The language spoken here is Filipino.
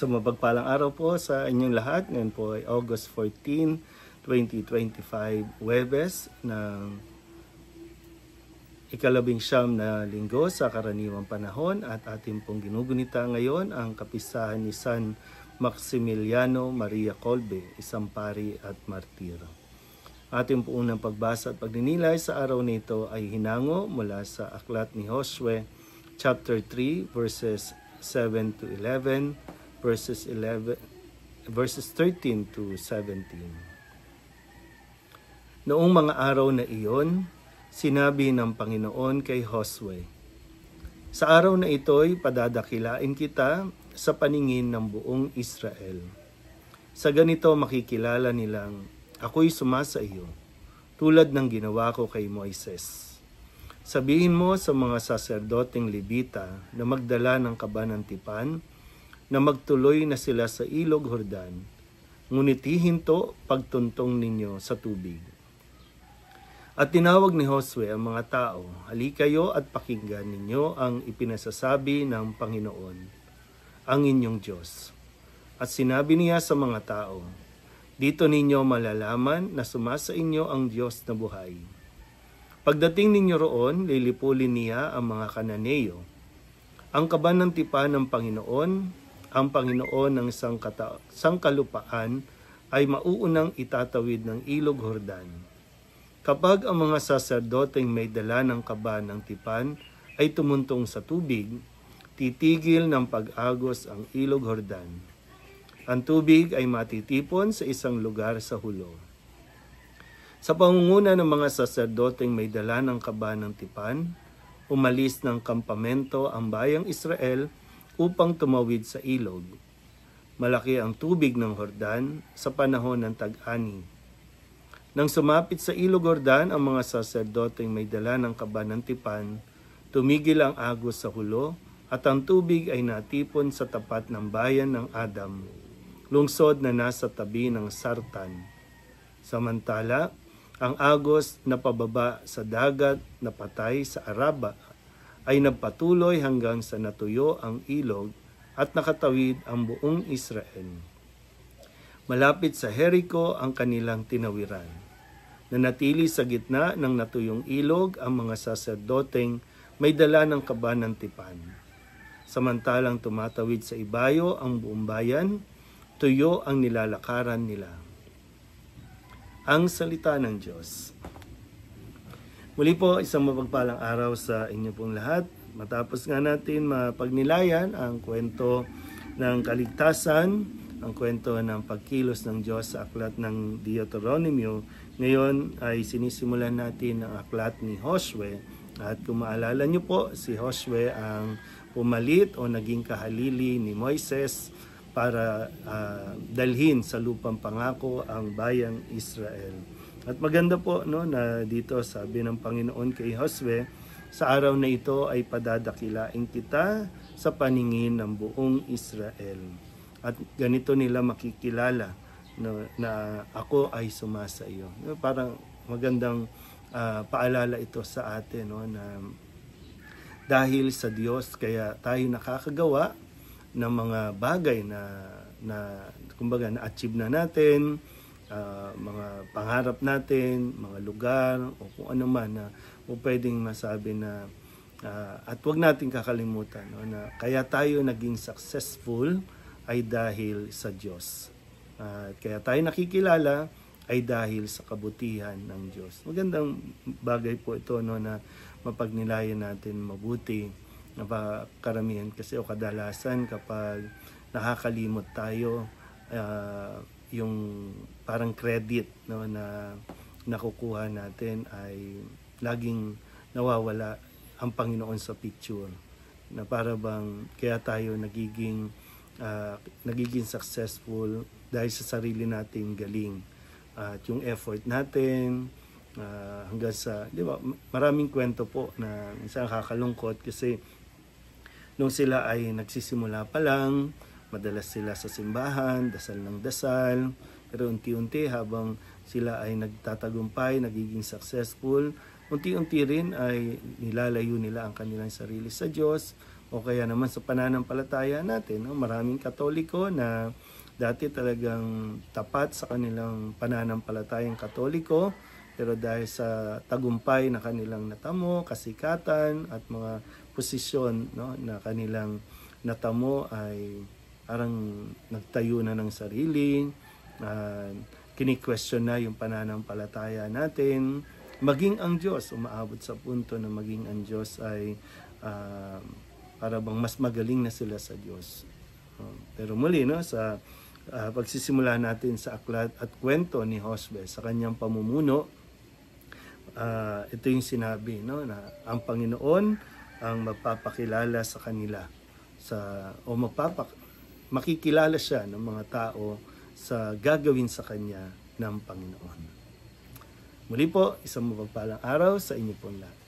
Sa mapagpalang araw po sa inyong lahat. Ngayon po ay August 14, 2025, Huwebes ng ika-19 na linggo sa karaniwang panahon at ating pong ginugunita ngayon ang kapistahan ni San Maximiliano Maria Kolbe, isang pari at martir. Ating po unang pagbasa at pagninilay sa araw nito ay hinango mula sa aklat ni Josue, chapter 3, verses 7 to 11, verses 13 to 17. Noong mga araw na iyon, sinabi ng Panginoon kay Josue, "Sa araw na ito'y padadakilain kita sa paningin ng buong Israel. Sa ganito makikilala nilang ako'y sumasa iyo, tulad ng ginawa ko kay Moises. Sabihin mo sa mga saserdoteng Levita na magdala ng kaba ng tipan, na magtuloy na sila sa ilog Jordan, ngunit hihinto pagtuntong ninyo sa tubig." At tinawag ni Josue ang mga tao, "Halikayo at pakinggan ninyo ang ipinasasabi ng Panginoon, ang inyong Diyos." At sinabi niya sa mga tao, "Dito ninyo malalaman na sumasa inyo ang Diyos na buhay. Pagdating ninyo roon, lilipulin niya ang mga Kananeo. Ang kaba ng tipan ng Panginoon, ang Panginoon ng sangkalupaan ay mauunang itatawid ng ilog Jordan. Kapag ang mga saserdoteng may dala ng kaba ng tipan ay tumuntong sa tubig, titigil ng pag-agos ang ilog Jordan. Ang tubig ay matitipon sa isang lugar sa hulo. Sa pangunguna ng mga saserdoteng may dala ng kaba ng tipan, umalis ng kampamento ang bayang Israel upang tumawid sa ilog. Malaki ang tubig ng Jordan sa panahon ng tag-ani. Nang sumapit sa ilog Jordan ang mga saserdoteng may dala ng kaba ng tipan, tumigil ang agos sa hulo at ang tubig ay natipon sa tapat ng bayan ng Adam, lungsod na nasa tabi ng Sartan. Samantala, ang agos na pababa sa dagat na patay sa Araba ay nagpatuloy hanggang sa natuyo ang ilog at nakatawid ang buong Israel. Malapit sa Jericho ang kanilang tinawiran. Nanatili sa gitna ng natuyong ilog ang mga saserdoteng may dala ng kaba ng tipan. Samantalang tumatawid sa ibayo ang buong bayan, tuyo ang nilalakaran nila." Ang salita ng Diyos. Muli po, isang mapagpalang araw sa inyo pong lahat. Matapos nga natin mapagnilayan ang kwento ng kaligtasan, ang kwento ng pagkilos ng Diyos sa aklat ng Deuteronomio, ngayon ay sinisimulan natin ang aklat ni Josue. At kung maalala nyo po, si Josue ang pumalit o naging kahalili ni Moises para dalhin sa lupang pangako ang bayang Israel. At maganda po na dito sabi ng Panginoon kay Josue, "Sa araw na ito ay padadakilain kita sa paningin ng buong Israel." At ganito nila makikilala na ako ay sumasa iyo. Parang magandang paalala ito sa atin na dahil sa Diyos kaya tayo nakakagawa ng mga bagay na kumbaga na-achieve na natin, mga pangarap natin, mga lugar o kung ano man na pwedeng masabi na at huwag natin kakalimutan na kaya tayo naging successful ay dahil sa Diyos. Kaya tayo nakikilala ay dahil sa kabutihan ng Diyos. Magandang bagay po ito na mapagnilayan natin mabuti na karamihan kasi o kadalasan kapag nakakalimot tayo yung parang credit na nakukuha natin ay laging nawawala ang Panginoon sa picture, na para bang kaya tayo nagiging successful dahil sa sarili nating galing at yung effort natin hanggang sa, di ba, maraming kwento po na minsan nakakalungkot kasi nung sila ay nagsisimula pa lang, madalas sila sa simbahan, dasal ng dasal, pero unti-unti habang sila ay nagtatagumpay, nagiging successful, unti-unti rin ay nilalayo nila ang kanilang sarili sa Diyos, o kaya naman sa pananampalataya natin. No? Maraming Katoliko na dati talagang tapat sa kanilang pananampalatayang Katoliko, pero dahil sa tagumpay na kanilang natamo, kasikatan at mga posisyon, no, na kanilang natamo ay parang nagtayo na ng sarili, kini-question na yung pananampalataya natin. Maging ang Diyos, umaabot sa punto na maging ang Diyos ay para bang mas magaling na sila sa Diyos. Pero muli, no, sa pagsisimula natin sa aklat at kwento ni Josue sa kanyang pamumuno, ito yung sinabi, no, na ang Panginoon ang magpapakilala sa kanila makikilala siya ng mga tao sa gagawin sa kanya ng Panginoon. Muli po, isang mapagpalang araw sa inyo pong lahat.